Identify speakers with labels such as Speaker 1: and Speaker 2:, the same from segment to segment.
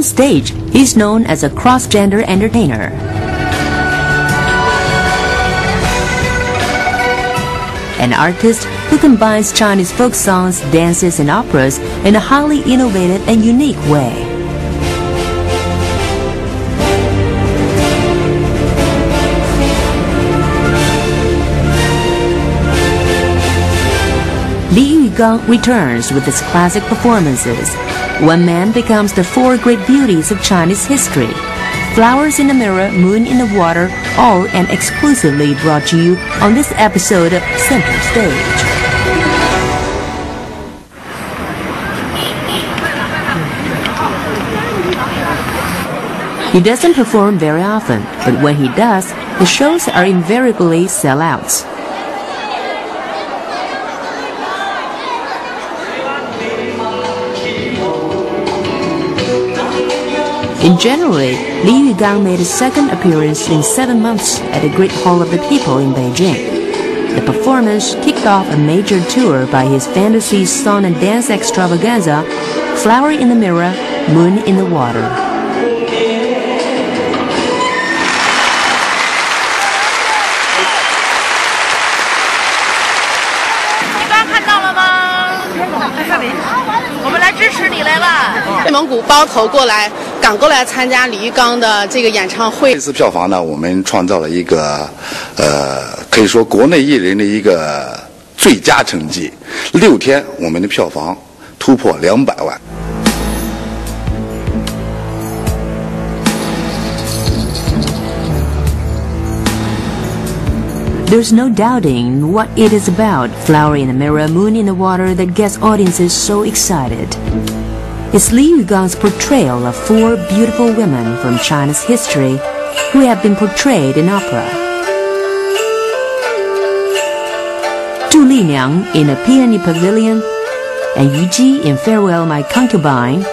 Speaker 1: stage, he's known as a cross-gender entertainer. An artist who combines Chinese folk songs, dances, and operas in a highly innovative and unique way. Li Yugang returns with his classic performances. One man becomes the four great beauties of Chinese history. Flowers in the Mirror, Moon in the Water, all and exclusively brought to you on this episode of Center Stage. He doesn't perform very often, but when he does, the shows are invariably sellouts. In January, Li Yugang made his second appearance in 7 months at the Great Hall of the People in Beijing. The performance kicked off a major tour by his fantasy song and dance extravaganza, Flower in the Mirror, Moon in the Water.
Speaker 2: 内蒙古包头过来赶过来参加李玉刚的这个演唱会。
Speaker 3: 这次票房呢，我们创造了一个可以说国内艺人的一个最佳成绩。6天我们的票房突破200万。
Speaker 1: There's no doubting what it is about, Flower in the Mirror, Moon in the Water, that gets audiences so excited. It's Li Yugang's portrayal of 4 beautiful women from China's history who have been portrayed in opera. Tu Liniang in A Peony Pavilion, and Yu Ji in Farewell My Concubine,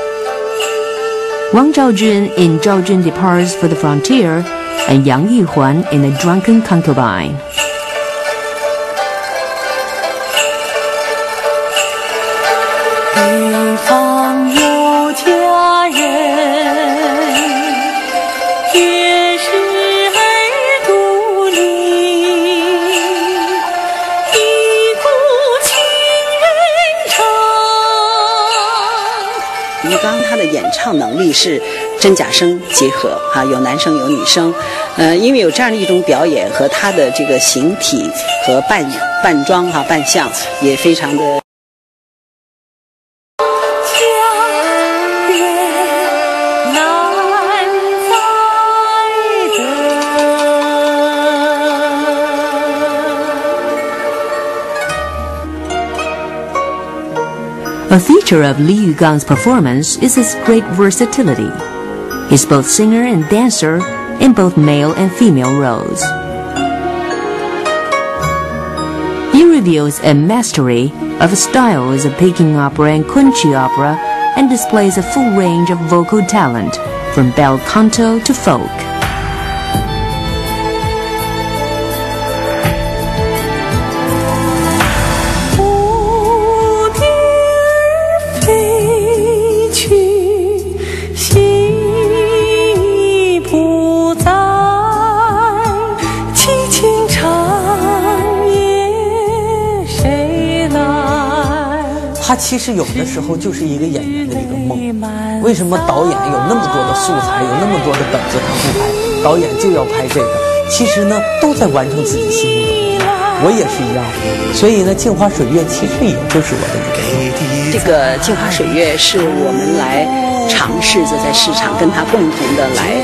Speaker 1: Wang Zhaojun in Zhaojun Departs for the Frontier, and Yang Yuhuan in The Drunken Concubine.
Speaker 4: 李玉刚他的演唱能力是真假声结合啊，有男生有女生，因为有这样的一种表演和他的这个形体和扮装哈扮相也非常的。
Speaker 1: A feature of Li Yugang's performance is his great versatility. He's both singer and dancer in both male and female roles. He reveals a mastery of styles of Peking opera and Kunqi opera and displays a full range of vocal talent, from bel canto to folk.
Speaker 5: 他其实有的时候就是一个演员的一个梦。为什么导演有那么多的素材，有那么多的本子他不拍，导演就要拍这个？其实呢，都在完成自己心目中的梦。我也是一样，所以呢，镜花水月其实也就是我的一个梦。
Speaker 4: 这个镜花水月是我们来尝试着在市场跟他共同的来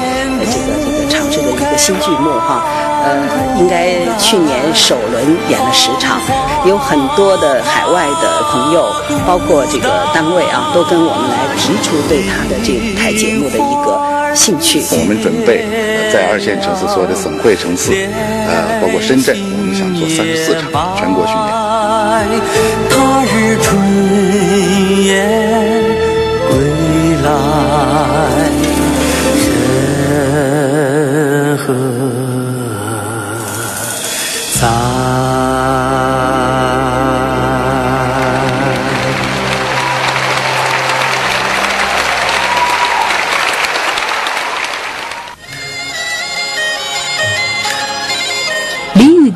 Speaker 4: 这个尝试的一个新剧目哈。应该去年首轮演了10场，有很多的海外的朋友，包括这个单位啊，都跟我们来提出对他的这个舞台节目的一个兴趣。
Speaker 3: 我们准备在2线城市所有的省会城市，包括深圳，我们想做34场全国巡演。
Speaker 6: 他日春雁归来，山河。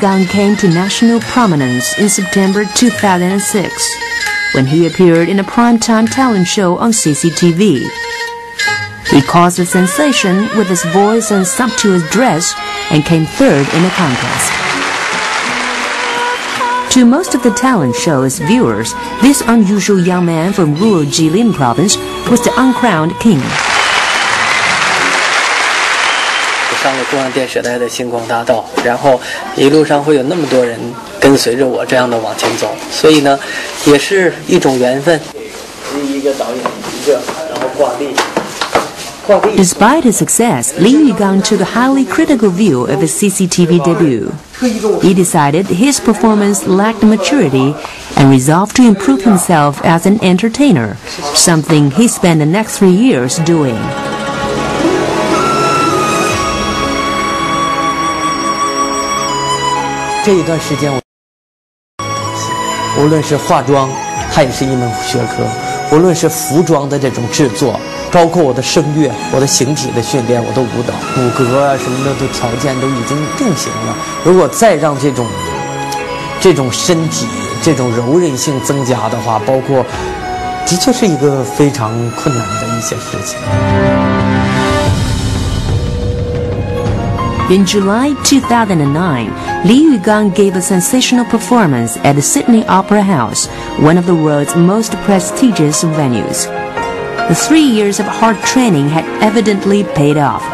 Speaker 1: Liyugang came to national prominence in September 2006 when he appeared in a primetime talent show on CCTV. He caused a sensation with his voice and sumptuous dress and came third in the contest. To most of the talent show's viewers, this unusual young man from rural Jilin province was the uncrowned king.
Speaker 7: 上了中央电视台的星光大道，然后一路上会有那么多人跟随着我这样的往前走，所以呢，也是一种缘分。一个导演一个，然后挂历。
Speaker 1: Despite his success, Liyugang took a highly critical view of his CCTV debut. He decided his performance lacked maturity and resolved to improve himself as an entertainer, something he spent the next 3 years doing.
Speaker 5: 这一段时间，无论是化妆，它也是一门学科；无论是服装的这种制作，包括我的声乐、我的形体的训练、我的舞蹈、骨骼啊什么的都条件都已经定型了。如果再让这种身体、这种柔韧性增加的话，包括的确是一个非常困难的一些事情。
Speaker 1: In July 2009, Liyugang gave a sensational performance at the Sydney Opera House, one of the world's most prestigious venues. The 3 years of hard training had evidently paid off,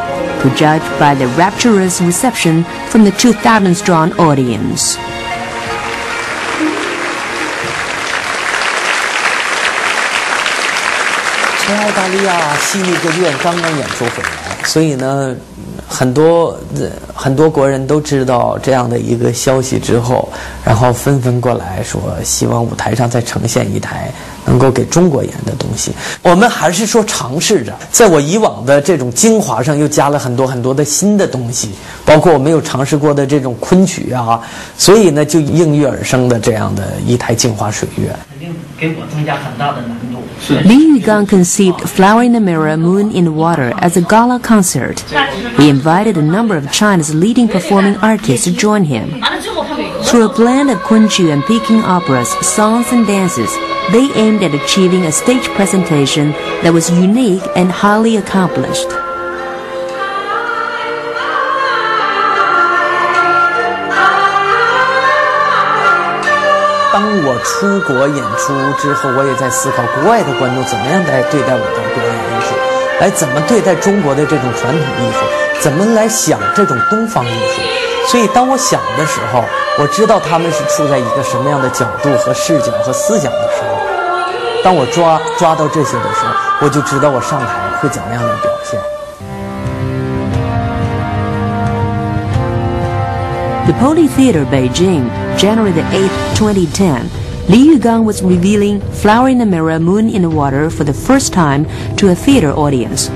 Speaker 1: to judge by the rapturous reception from the 2,000-strong audience.
Speaker 5: 从澳大利亚悉尼歌剧院刚刚演出回来，所以呢，很多国人都知道这样的一个消息之后，然后纷纷过来说，希望舞台上再呈现一台能够给中国演的东西。我们还是说尝试着，在我以往的这种精华上又加了很多的新的东西，包括我没有尝试过的这种昆曲啊，所以呢，就应运而生的这样的一台镜花水月。
Speaker 8: 肯定给我增加很大的难度。
Speaker 1: Liyugang conceived Flower in the Mirror, Moon in the Water as a gala concert. He invited a number of China's leading performing artists to join him. Through a blend of Kunchu and Peking operas, songs and dances, they aimed at achieving a stage presentation that was unique and highly accomplished.
Speaker 5: 当我出国演出之后，我也在思考国外的观众怎么样来对待我的表演艺术，来怎么对待中国的这种传统艺术，怎么来想这种东方艺术。所以当我想的时候，我知道他们是处在一个什么样的角度和视角和思想的时候，当我抓到这些的时候，我就知道我上台会怎么样的表现。
Speaker 1: The Poly Theater, Beijing, January the 8th, 2010, Liyugang was revealing Flower in the Mirror, Moon in the Water for the first time to a theater audience.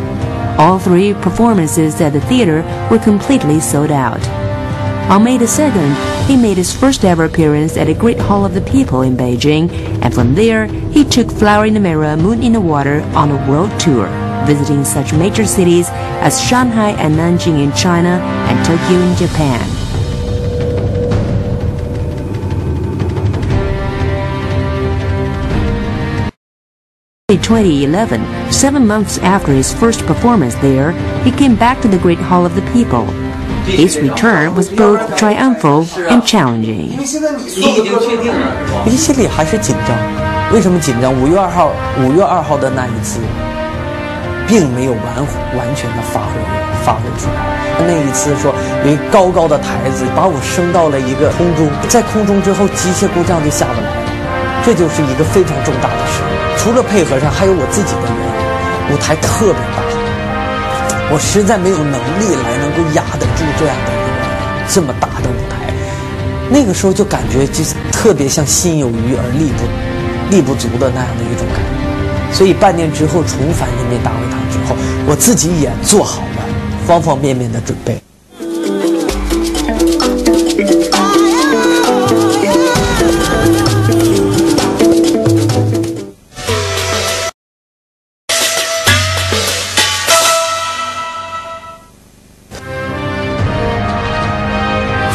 Speaker 1: All 3 performances at the theater were completely sold out. On May the 2nd, he made his first ever appearance at the Great Hall of the People in Beijing, and from there, he took Flower in the Mirror, Moon in the Water on a world tour, visiting such major cities as Shanghai and Nanjing in China and Tokyo in Japan. 2011, 7 months after his first performance there, he came back to the Great Hall of the People. His return was both triumphal and challenging.
Speaker 5: 因为心里还是紧张，为什么紧张？5月2号的那一次，并没有完全的发挥出来。那一次说有一个高高的台子，把我升到了一个空中，在空中之后，机械故障就下不来了，这就是一个非常重大的事。 除了配合上，还有我自己的原因。舞台特别大，我实在没有能力来能够压得住这样的一个这么大的舞台。那个时候就感觉就是特别像心有余而力不足的那样的一种感觉。所以半年之后重返人民大会堂之后，我自己也做好了方方面面的准备。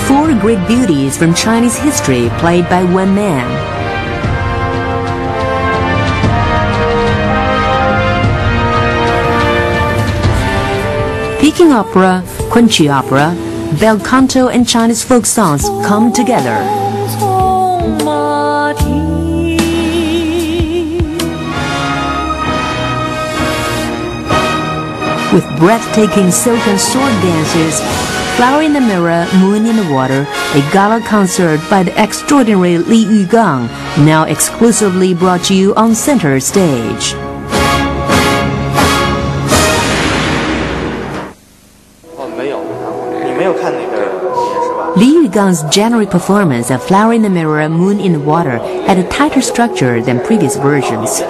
Speaker 1: 4 great beauties from Chinese history played by one man. Peking opera, Kunqu opera, bel canto and Chinese folk songs come together. With breathtaking silk and sword dances, Flower in the Mirror, Moon in the Water, a gala concert by the extraordinary Li Yugang, now exclusively brought to you on Center Stage. Li Yugang's January performance of Flower in the Mirror, Moon in the Water had a tighter structure than previous versions.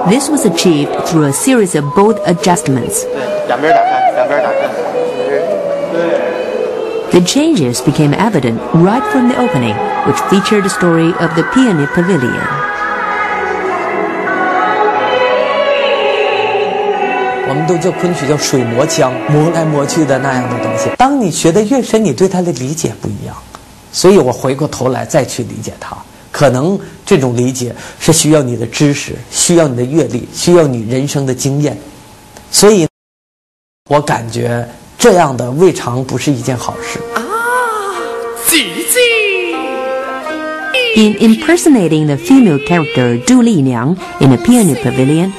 Speaker 1: This was achieved through a series of bold adjustments. The changes became evident right from the opening, which featured the story of the Peony Pavilion.
Speaker 5: 我们都叫昆曲叫水磨枪，磨来磨去的那样的东西。当你学得越深，你对它的理解不一样。所以我回过头来再去理解它。可能这种理解是需要你的知识，需要你的阅历，需要你人生的经验。所以，我感觉这样的未尝不是一件好事。
Speaker 1: In impersonating the female character Du Liyugang in the Peony Pavilion,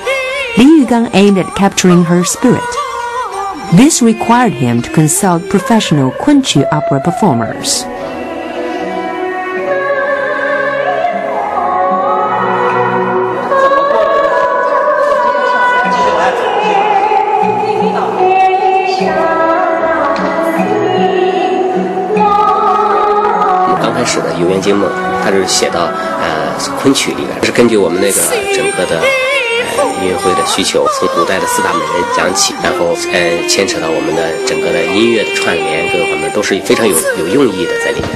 Speaker 1: Li Yugang aimed at capturing her spirit. This required him to consult professional Kunqu opera performers.
Speaker 9: 《游园惊梦》，它是写到昆曲里面，是根据我们那个整个的音乐会的需求，从古代的四大美人讲起，然后牵扯到我们的整个的音乐的串联，各个方面都是非常有用意的在里面。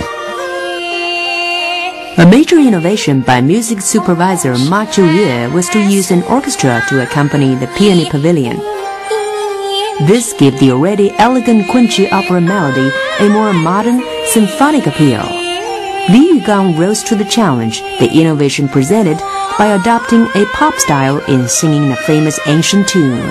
Speaker 1: A major innovation by music supervisor Ma Zhu-yue was to use an orchestra to accompany the Peony Pavilion. This gave the already elegant Kunqu opera melody a more modern, symphonic appeal. Li Yugang rose to the challenge the innovation presented by adopting a pop style in singing the famous ancient tune.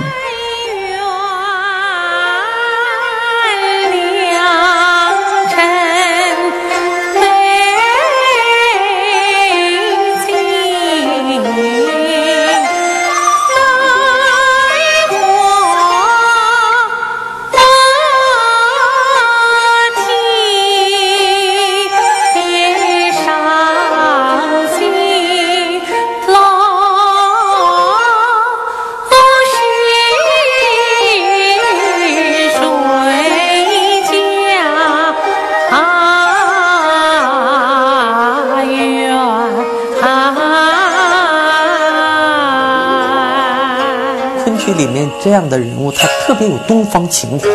Speaker 5: 里面这样的人物，他特别有东方情怀，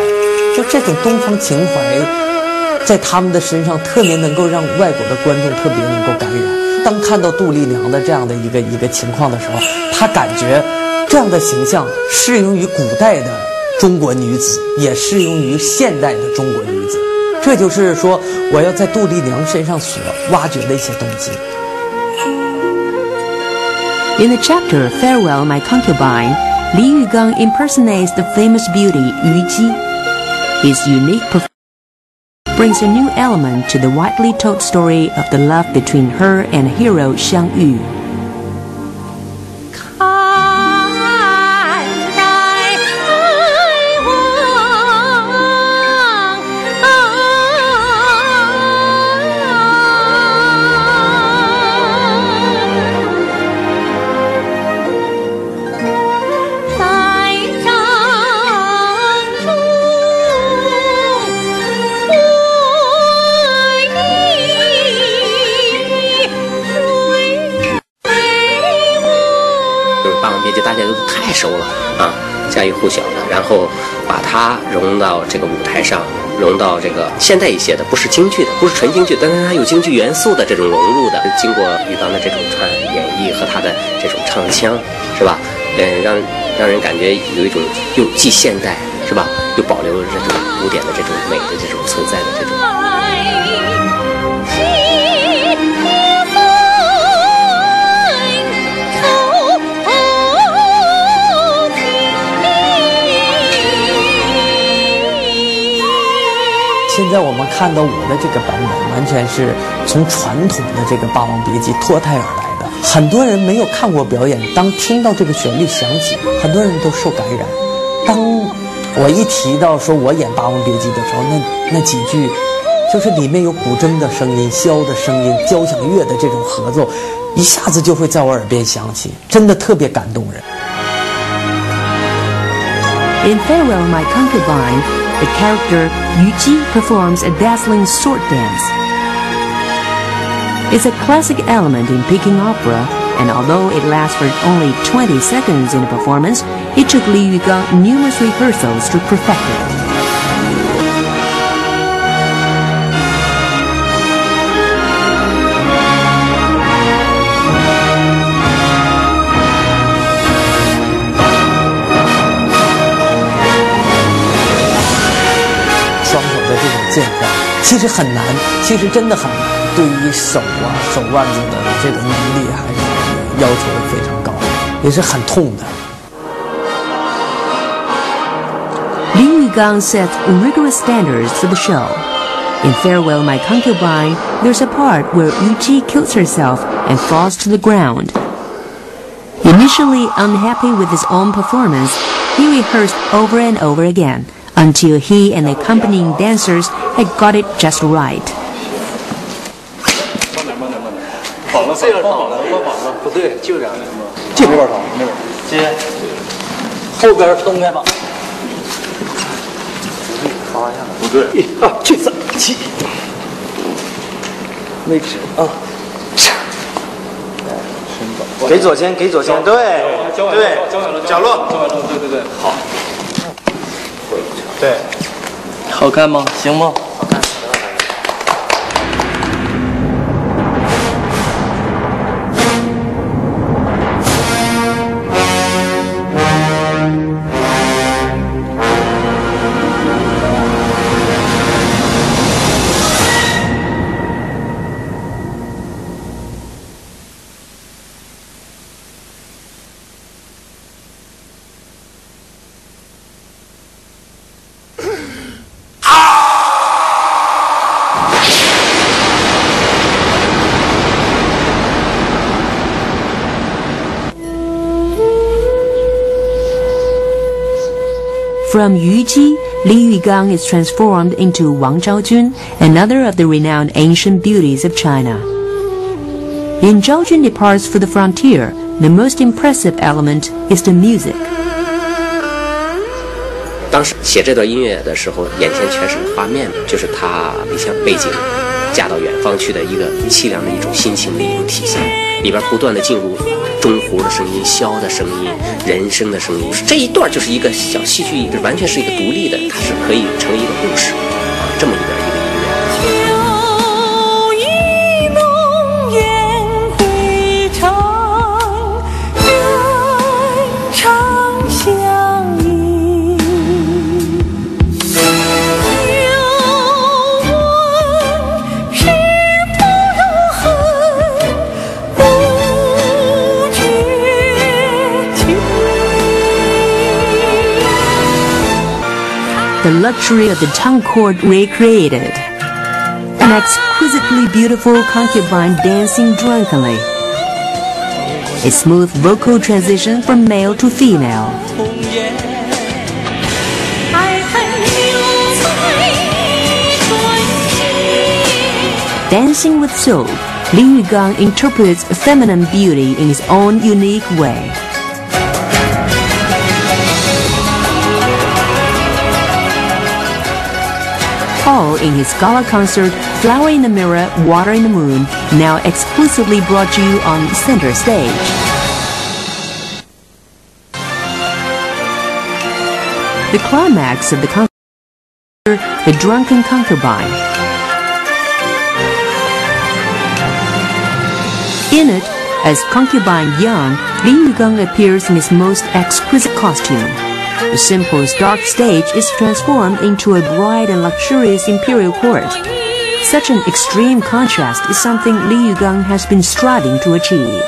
Speaker 5: 就这种东方情怀，在他们的身上特别能够让外国的观众特别能够感染。当看到杜丽娘的这样的一个情况的时候，他感觉这样的形象适用于古代的中国女子，也适用于现代的中国女子。这就是说，我要在杜丽娘身上所挖掘的一些东西。
Speaker 1: In the chapter Farewell, My Concubine, Li Yugang impersonates the famous beauty Yu Ji. His unique performance brings a new element to the widely told story of the love between her and hero Xiang Yu.家喻户晓的，然后把它融到这个舞台上，融到这个现代一些的，不是京剧的，不是纯京剧，但是它有京剧元素的这种融入的，经过玉刚的这种演绎和他的这种唱腔，是吧？让人感觉有一种又既现代，是吧？又保留了这种
Speaker 9: 古典的这种美的这种存在的这种。
Speaker 5: 现在我们看到我的这个版本，完全是从传统的这个《霸王别姬》脱胎而来的。很多人没有看过表演，当听到这个旋律响起，很多人都受感染。当我一提到说我演《霸王别姬》的时候，那几句，就是里面有古筝的声音、箫的声音、交响乐的这种合奏，一下子就会在我耳边响起，真的特别感动人。
Speaker 1: In Farewell My Concubine, the character Yu Ji performs a dazzling sword dance. It's a classic element in Peking opera, and although it lasts for only 20 seconds in a performance, it took Liyugang numerous rehearsals to perfect it.
Speaker 5: 变化其实很难，其实真的很难。对于手腕子的这种能力，还是要求非常高，也是很痛的。
Speaker 1: Liyugang sets rigorous standards for the show. In Farewell My Concubine, there's a part where Yu Ji kills herself and falls to the ground. Initially unhappy with his own performance, he rehearsed over and over again.Until he and the accompanying dancers had got it just right.
Speaker 10: 跑了，这样跑了，不对，就这样，这边跑，那边接，后边松开吧。不对，一二去三七，没指啊，给左肩，给左肩，对对，角落，对对对，好。对，
Speaker 7: 好看吗？行吗？
Speaker 10: 好看。
Speaker 1: From Yu Ji, Liyugang is transformed into Wang Zhaojun, another of the renowned ancient beauties of China. In Zhaojun departs for the frontier, the most impressive element is the music.
Speaker 9: 当时写这段音乐的时候，眼前全是画面，就是他像背景嫁到远方去的一个凄凉的一种心情的一种体现，里边不断的进入中胡的声音、箫的声音、人声的声音，这一段就是一个小戏剧，这完全是一个独立的，它是可以成为一个故事啊，这么一段一个音乐。
Speaker 1: The luxury of the tongue cord recreated. An exquisitely beautiful concubine dancing drunkenly. A smooth vocal transition from male to female. Dancing with soul, Liyugang interprets feminine beauty in his own unique way. Paul in his gala concert Flower in the Mirror, Water in the Moon, now exclusively brought you on center stage. The climax of the concert, The Drunken Concubine. In it, as concubine Yang, Liyugang appears in his most exquisite costume. The simplest dark stage is transformed into a bright and luxurious imperial court. Such an extreme contrast is something Liyugang has been striving to achieve.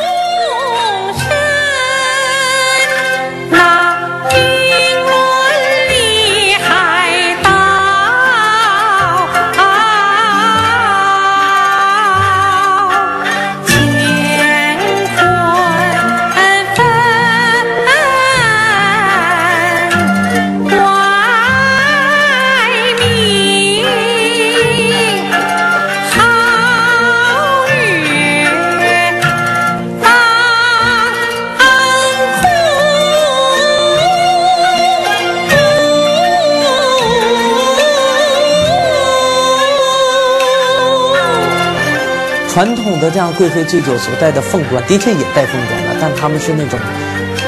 Speaker 5: 传统的这样贵妃醉酒所戴的凤冠，的确也戴凤冠了，但它们是那种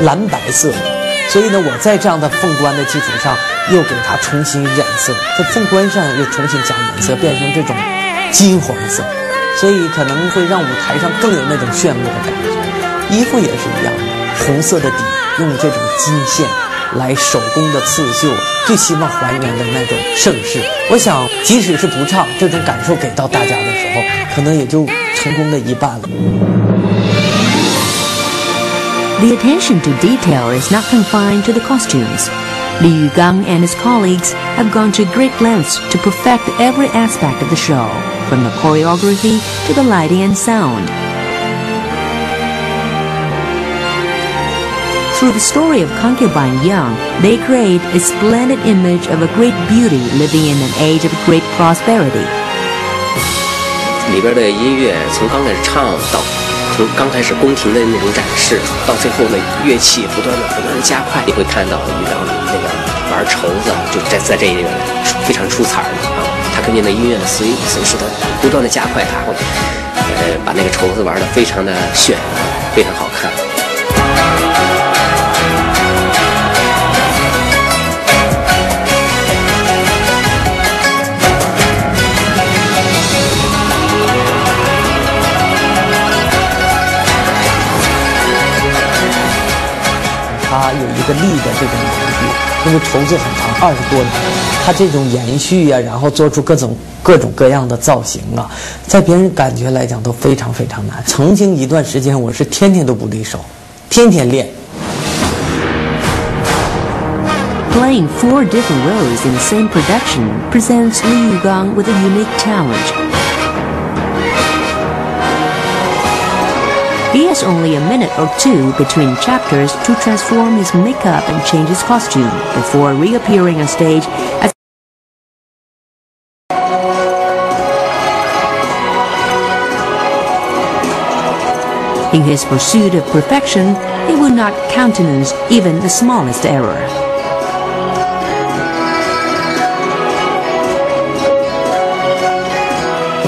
Speaker 5: 蓝白色的，所以呢，我在这样的凤冠的基础上，又给它重新染色，在凤冠上又重新加颜色，变成这种金黄色，所以可能会让舞台上更有那种炫目的感觉。衣服也是一样的，红色的底，用这种金线来手工的刺绣，最希望还原的那种盛世。我想，即使是不唱，这种感受给到大家的时候，可能也就成功的一半了。
Speaker 1: The attention to detail is not confined to the costumes. Liyugang and his colleagues have gone to great lengths to perfect every aspect of the show, from the choreography to the lighting and sound. Through the story of concubine Yang, they create a splendid image of a great beauty living in an age of great prosperity.
Speaker 9: 里边的音乐从刚开始唱到从刚开始宫廷的那种展示，到最后的乐器不断的加快，你会看到玉刚那个玩绸子，就在这个非常出彩的啊。他根据那音乐的随时的不断的加快，他会把那个绸子玩得非常的炫，非常好看。
Speaker 5: 它有一个力的这种延续，因为绸子很长，20多年，它这种延续呀，然后做出各种各样的造型啊，在别人感觉来讲都非常非常难。曾经一段时间，我是天天都不离手，天天练。
Speaker 1: Playing 4 different roles in the same production presents Liyugang with a unique challenge. He has only a minute or two between chapters to transform his makeup and change his costume before reappearing on stage as in his pursuit of perfection, he would not countenance even the smallest error.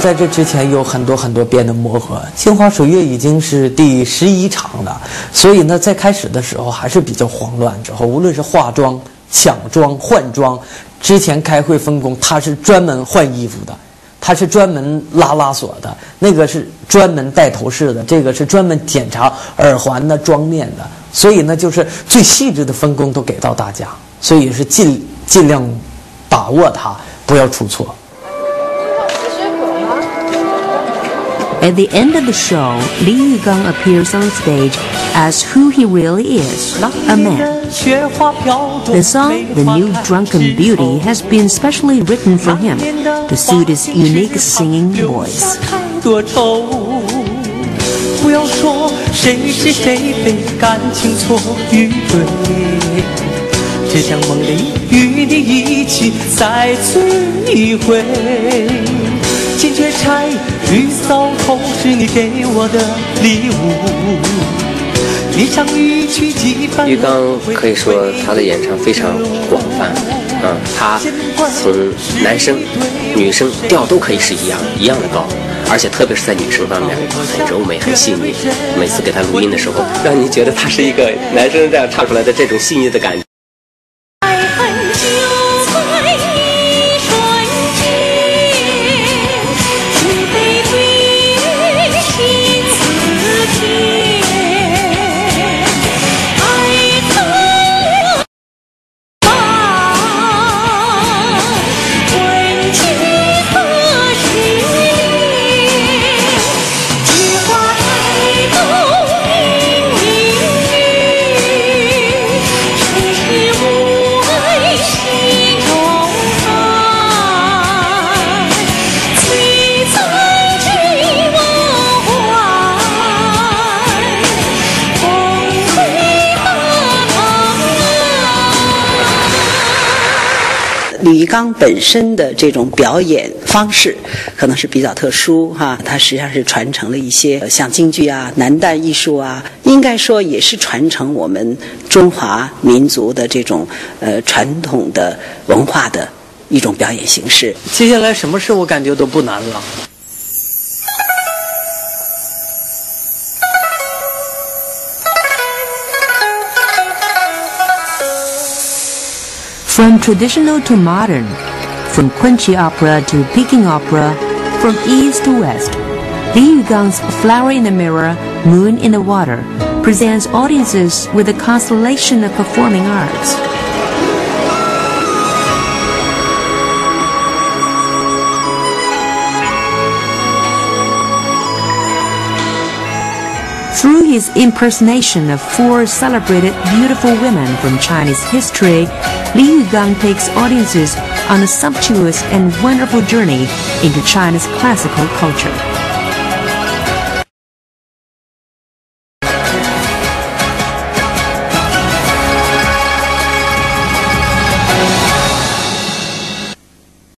Speaker 5: 在这之前有很多遍的磨合，《镜花水月》已经是第11场了，所以呢，在开始的时候还是比较慌乱。之后无论是化妆、抢妆、换装，之前开会分工，他是专门换衣服的，他是专门拉锁的，那个是专门戴头饰的，这个是专门检查耳环的、妆面的。所以呢，就是最细致的分工都给到大家，所以是尽量把握它，不要出错。
Speaker 1: At the end of the show, Liyugang appears on stage as who he really is, a man. The song, The New Drunken Beauty, has been specially written for him to suit his unique singing voice.
Speaker 6: 不要说谁是谁非，感情错与对，只将梦里与你一起再醉一回。金雀钗玉搔头是你给我的礼物，一场雨曲几番。
Speaker 9: 玉刚可以说他的演唱非常广泛啊，他从男生、女生调都可以是一样的高，而且特别是在女生方面很柔美、很细腻。每次给他录音的时候，让你觉得他是一个男生这样唱出来的这种细腻的感觉。
Speaker 4: 李玉刚本身的这种表演方式可能是比较特殊哈，他实际上是传承了一些像京剧啊、男旦艺术啊，应该说也是传承我们中华民族的这种传统的文化的一种表演形式。
Speaker 5: 接下来什么事我感觉都不难了。
Speaker 1: From traditional to modern, from Quincy opera to Peking opera, from east to west, Liyugang's Flower in the Mirror, Moon in the Water presents audiences with a constellation of performing arts. Through his impersonation of 4 celebrated beautiful women from Chinese history, Liyugang takes audiences on a sumptuous and wonderful journey into China's classical culture.